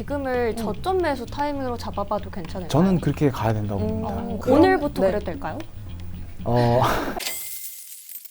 지금을 저점 매수 타이밍으로 잡아봐도 괜찮을까요? 저는 그렇게 가야 된다고 봅니다. 오늘부터 네. 그래도 될까요?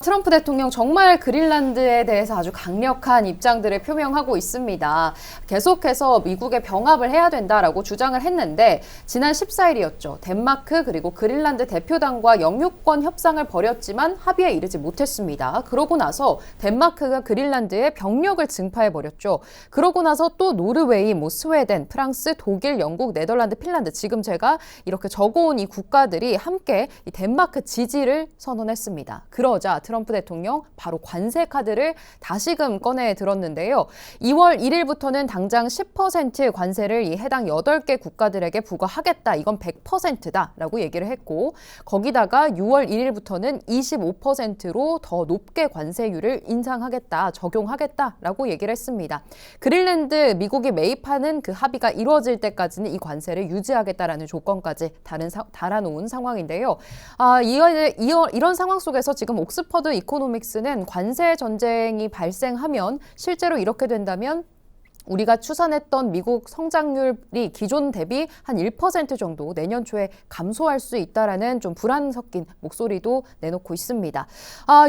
트럼프 대통령 정말 그린란드에 대해서 아주 강력한 입장들을 표명하고 있습니다. 계속해서 미국에 병합을 해야 된다라고 주장을 했는데 지난 14일이었죠. 덴마크 그리고 그린란드 대표단과 영유권 협상을 벌였지만 합의에 이르지 못했습니다. 그러고 나서 덴마크가 그린란드에 병력을 증파해버렸죠. 그러고 나서 또 노르웨이, 스웨덴, 프랑스, 독일, 영국, 네덜란드, 핀란드 지금 제가 이렇게 적어온 이 국가들이 함께 이 덴마크 지지를 선언했습니다. 그러자 트럼프 대통령 바로 관세 카드를 다시금 꺼내 들었는데요. 2월 1일부터는 당장 10% 관세를 이 해당 8개 국가들에게 부과하겠다. 이건 100%다라고 얘기를 했고 거기다가 6월 1일부터는 25%로 더 높게 관세율을 인상하겠다, 적용하겠다라고 얘기를 했습니다. 그린란드 미국이 매입하는 그 합의가 이루어질 때까지는 이 관세를 유지하겠다라는 조건까지 달아놓은 상황인데요. 이런 상황 속에서 지금 옥스퍼드 이코노믹스는 관세 전쟁이 발생하면 실제로 이렇게 된다면 우리가 추산했던 미국 성장률이 기존 대비 한 1% 정도 내년 초에 감소할 수 있다라는 좀 불안 섞인 목소리도 내놓고 있습니다.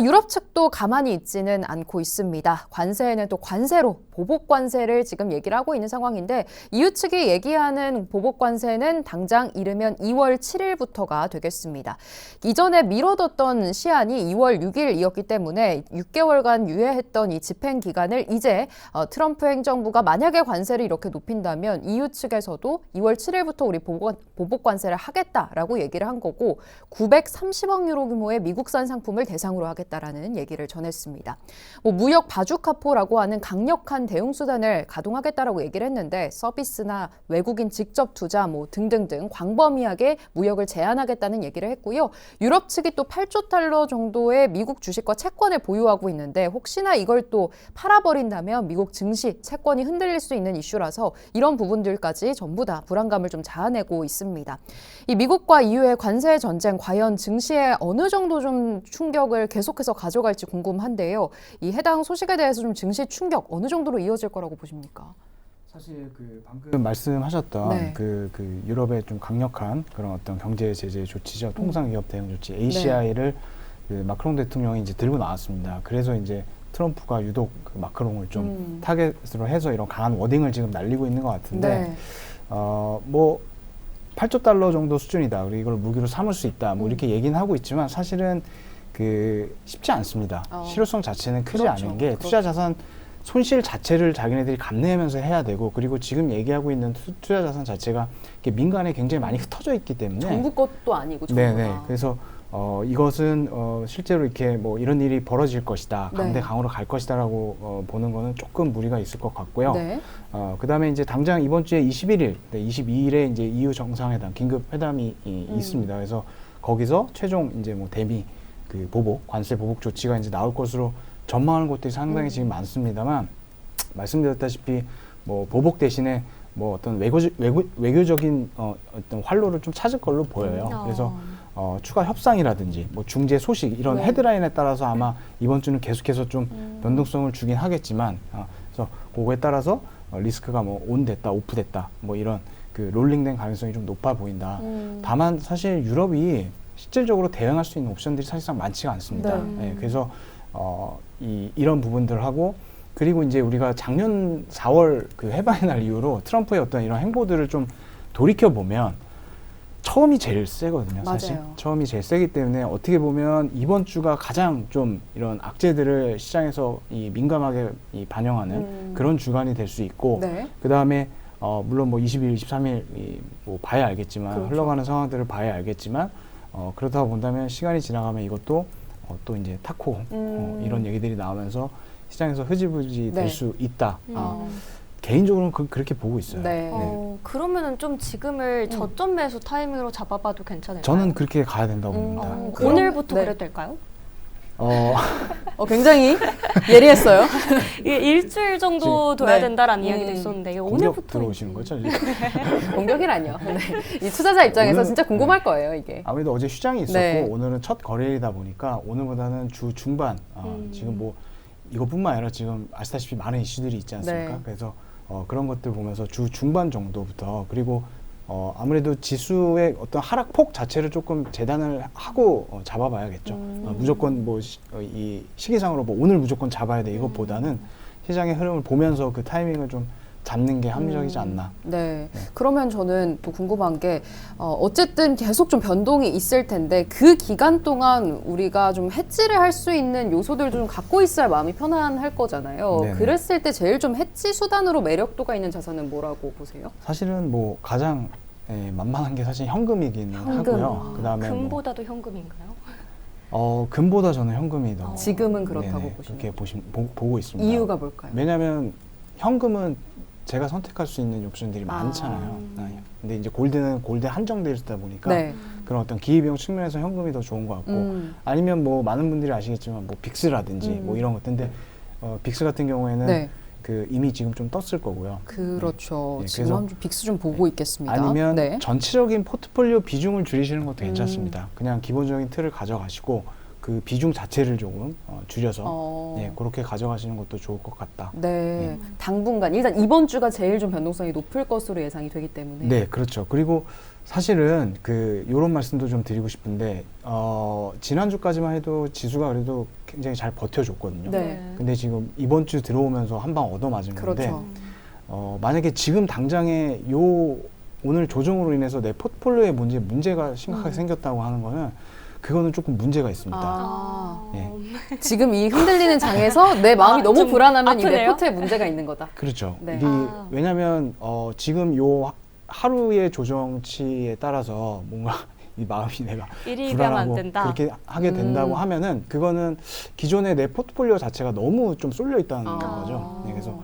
유럽 측도 가만히 있지는 않고 있습니다. 관세에는 또 관세로 보복 관세를 지금 얘기를 하고 있는 상황인데 EU 측이 얘기하는 보복 관세는 당장 이르면 2월 7일부터가 되겠습니다. 이전에 미뤄뒀던 시한이 2월 6일이었기 때문에 6개월간 유예했던 이 집행 기간을 이제 트럼프 행정부가 만약에 관세를 이렇게 높인다면 EU 측에서도 2월 7일부터 우리 보복 관세를 하겠다라고 얘기를 한 거고 930억 유로 규모의 미국산 상품을 대상으로 하겠다라는 얘기를 전했습니다. 무역 바주카포라고 하는 강력한 대응 수단을 가동하겠다라고 얘기를 했는데 서비스나 외국인 직접 투자 등등등 광범위하게 무역을 제한하겠다는 얘기를 했고요. 유럽 측이 또 8조 달러 정도의 미국 주식과 채권을 보유하고 있는데 혹시나 이걸 또 팔아버린다면 미국 증시, 채권이 흔들릴 수 있는 이슈라서 이런 부분들까지 전부 다 불안감을 좀 자아내고 있습니다. 이 미국과 EU의 관세 전쟁 과연 증시에 어느 정도 좀 충격을 계속해서 가져갈지 궁금한데요. 이 해당 소식에 대해서 좀 증시 충격 어느 정도로 이어질 거라고 보십니까? 사실 방금 말씀하셨던 유럽의 좀 강력한 그런 어떤 경제 제재 조치죠. 통상기업 대응 조치 ACI를 마크롱 대통령이 이제 들고 나왔습니다. 그래서 이제 트럼프가 유독 마크롱을 좀 타겟으로 해서 이런 강한 워딩을 지금 날리고 있는 것 같은데 8조 달러 정도 수준이다. 그리고 이걸 무기로 삼을 수 있다. 이렇게 얘기는 하고 있지만 사실은 쉽지 않습니다. 실효성 자체는 크지 않은 게 투자 자산 손실 자체를 자기네들이 감내하면서 해야 되고 그리고 지금 얘기하고 있는 투자 자산 자체가 민간에 굉장히 많이 흩어져 있기 때문에 정부 것도 아니고 네네. 그래서 이것은 실제로 이렇게 이런 일이 벌어질 것이다. 강대 강으로 갈 것이다라고 보는 거는 조금 무리가 있을 것 같고요. 그다음에 이제 당장 이번 주에 21일, 22일에 이제 EU 정상회담, 긴급 회담이 있습니다. 그래서 거기서 최종 이제 대미 보복, 관세 보복 조치가 이제 나올 것으로 전망하는 곳들이 상당히 지금 많습니다만 말씀드렸다시피 보복 대신에 어떤 외교적인 어떤 활로를 좀 찾을 걸로 보여요. 그래서 추가 협상이라든지 중재 소식 이런 헤드라인에 따라서 아마 이번 주는 계속해서 좀 변동성을 주긴 하겠지만 그래서 그거에 따라서 리스크가 온 됐다, 오프 됐다 이런 롤링된 가능성이 좀 높아 보인다. 다만 사실 유럽이 실질적으로 대응할 수 있는 옵션들이 사실상 많지가 않습니다. 그래서 이런 부분들하고 그리고 이제 우리가 작년 4월 해방의 날 이후로 트럼프의 어떤 이런 행보들을 좀 돌이켜 보면 처음이 제일 세거든요. 사실 처음이 제일 세기 때문에 어떻게 보면 이번 주가 가장 좀 이런 악재들을 시장에서 민감하게 반영하는 그런 주간이 될 수 있고 그 다음에 물론 20일, 23일 봐야 알겠지만 흘러가는 상황들을 봐야 알겠지만 그렇다고 본다면 시간이 지나가면 이것도 또 이제 타코 이런 얘기들이 나오면서 시장에서 흐지부지 될 수 있다. 개인적으로는 그렇게 보고 있어요. 그러면은 좀 지금을 저점 매수 타이밍으로 잡아봐도 괜찮을까요? 저는 그렇게 가야 된다고 봅니다. 오늘부터 그래도 될까요? 굉장히 예리했어요. 이게 일주일 정도 둬야 된다라는 이야기도 있었는데 오늘부터 들어오시는 거죠? 공격이라뇨. 이 투자자 입장에서 진짜 궁금할 거예요, 이게. 아무래도 어제 휴장이 있었고 오늘은 첫 거래일이다 보니까 오늘보다는 주 중반 지금 이것뿐만 아니라 지금 아시다시피 많은 이슈들이 있지 않습니까? 그래서 그런 것들 보면서 주 중반 정도부터 그리고 아무래도 지수의 어떤 하락폭 자체를 조금 재단을 하고 잡아봐야겠죠. 무조건 뭐 이 시기상으로 뭐 오늘 무조건 잡아야 돼 이것보다는 시장의 흐름을 보면서 그 타이밍을 좀 잡는 게 합리적이지 않나. 네. 그러면 저는 또 궁금한 게 어쨌든 계속 좀 변동이 있을 텐데 그 기간 동안 우리가 좀 해지를 할 수 있는 요소들도 좀 갖고 있어야 마음이 편안할 거잖아요. 네네. 그랬을 때 제일 좀 해지 수단으로 매력도가 있는 자산은 뭐라고 보세요? 사실은 뭐 가장 만만한 게 사실 현금이긴 현금. 하고요. 그다음에 금보다도 현금인가요? 금보다 저는 현금이 더 지금은 그렇다고 네네, 보시나요? 그렇게 보고 있습니다. 이유가 뭘까요? 왜냐하면 현금은 제가 선택할 수 있는 옵션들이 많잖아요. 근데 이제 골드는 골드에 한정되어 있다 보니까 네. 그런 어떤 기회비용 측면에서 현금이 더 좋은 것 같고 아니면 뭐 많은 분들이 아시겠지만 뭐 빅스라든지 뭐 이런 것들인데 빅스 같은 경우에는 네. 그 이미 지금 좀 떴을 거고요. 그렇죠. 네, 지금 그래서 한번 빅스 좀 보고 있겠습니다. 아니면 네. 전체적인 포트폴리오 비중을 줄이시는 것도 괜찮습니다. 그냥 기본적인 틀을 가져가시고 그 비중 자체를 조금 줄여서 그렇게 가져가시는 것도 좋을 것 같다. 네. 당분간 일단 이번 주가 제일 좀 변동성이 높을 것으로 예상이 되기 때문에. 네, 그렇죠. 그리고 사실은 요런 말씀도 좀 드리고 싶은데 지난주까지만 해도 지수가 그래도 굉장히 잘 버텨줬거든요. 네. 근데 지금 이번 주 들어오면서 한 방 얻어맞은 건데 그렇죠. 만약에 지금 당장에 오늘 조정으로 인해서 내 포트폴리오에 문제가 심각하게 생겼다고 하는 거는 그거는 조금 문제가 있습니다. 예. 지금 이 흔들리는 장에서 내 마음이 너무 좀 불안하면 이 내 아프네요? 포트에 문제가 있는 거다. 그렇죠. 네. 이게 왜냐하면 지금 하루의 조정치에 따라서 뭔가 이 마음이 내가 일이 가면 안 불안하고 된다. 그렇게 하게 된다고 하면은 그거는 기존의 내 포트폴리오 자체가 너무 좀 쏠려 있다는 거죠. 네, 그래서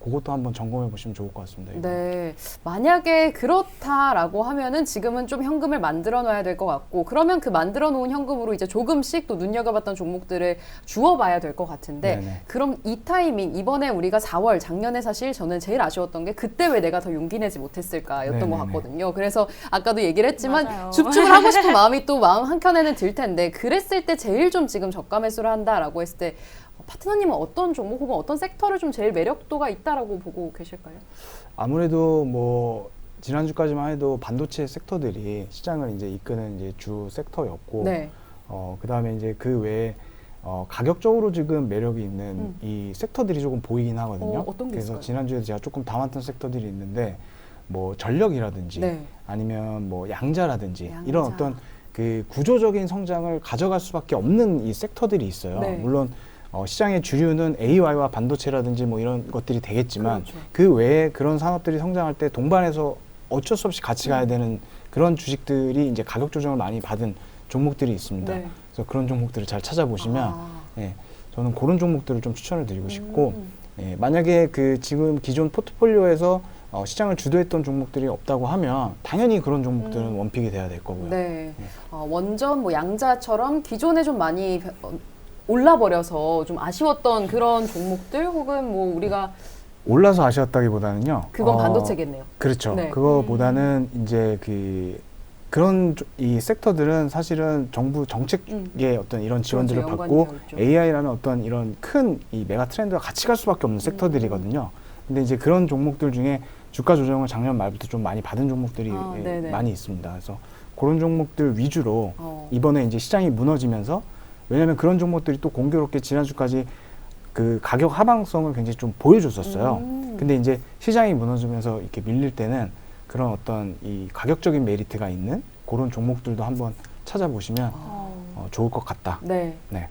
그것도 한번 점검해 보시면 좋을 것 같습니다. 이거. 네. 만약에 그렇다라고 하면은 지금은 좀 현금을 만들어 놔야 될 것 같고, 그러면 그 만들어 놓은 현금으로 이제 조금씩 또 눈여겨봤던 종목들을 주워봐야 될 것 같은데, 네네. 그럼 이 타이밍, 이번에 우리가 4월, 작년에 사실 저는 제일 아쉬웠던 게 그때 왜 내가 더 용기 내지 못했을까였던 것 네네네. 같거든요. 그래서 아까도 얘기를 했지만 맞아요. 줍줍을 하고 싶은 마음이 또 마음 한켠에는 들 텐데, 그랬을 때 제일 좀 지금 저가 매수를 한다라고 했을 때 파트너님은 어떤 종목 혹은 어떤 섹터를 좀 제일 매력도가 있다라고 보고 계실까요? 아무래도 뭐 지난주까지만 해도 반도체 섹터들이 시장을 이제 이끄는 이제 주 섹터였고, 네. 그다음에 이제 그 외에 가격적으로 지금 매력이 있는 이 섹터들이 조금 보이긴 하거든요. 어떤 게 그래서 있을까요? 지난주에 제가 조금 담았던 섹터들이 있는데, 뭐 전력이라든지 네. 아니면 뭐 양자라든지 양자. 이런 어떤 그 구조적인 성장을 가져갈 수밖에 없는 이 섹터들이 있어요. 네. 물론 시장의 주류는 AI와 반도체라든지 뭐 이런 것들이 되겠지만 그렇죠. 그 외에 그런 산업들이 성장할 때 동반해서 어쩔 수 없이 같이 가야 되는 그런 주식들이 이제 가격 조정을 많이 받은 종목들이 있습니다. 네. 그래서 그런 종목들을 잘 찾아보시면 예, 저는 그런 종목들을 좀 추천을 드리고 싶고 예, 만약에 그 지금 기존 포트폴리오에서 시장을 주도했던 종목들이 없다고 하면 당연히 그런 종목들은 원픽이 돼야 될 거고요. 네. 원전 뭐 양자처럼 기존에 좀 많이 올라버려서 좀 아쉬웠던 그런 종목들 혹은 뭐 우리가 올라서 아쉬웠다기보다는요. 그건 반도체겠네요. 그렇죠. 네. 그거보다는 이제 그런 이 섹터들은 사실은 정부 정책의 어떤 이런 지원들을 그렇죠. 받고 연관이 되어 있죠. AI라는 어떤 이런 큰 이 메가 트렌드와 같이 갈 수밖에 없는 섹터들이거든요. 근데 이제 그런 종목들 중에 주가 조정을 작년 말부터 좀 많이 받은 종목들이 네네. 많이 있습니다. 그래서 그런 종목들 위주로 어. 이번에 이제 시장이 무너지면서 왜냐하면 그런 종목들이 또 공교롭게 지난주까지 그 가격 하방성을 굉장히 좀 보여줬었어요. 근데 이제 시장이 무너지면서 이렇게 밀릴 때는 그런 어떤 이 가격적인 메리트가 있는 그런 종목들도 한번 찾아보시면 좋을 것 같다. 네. 네.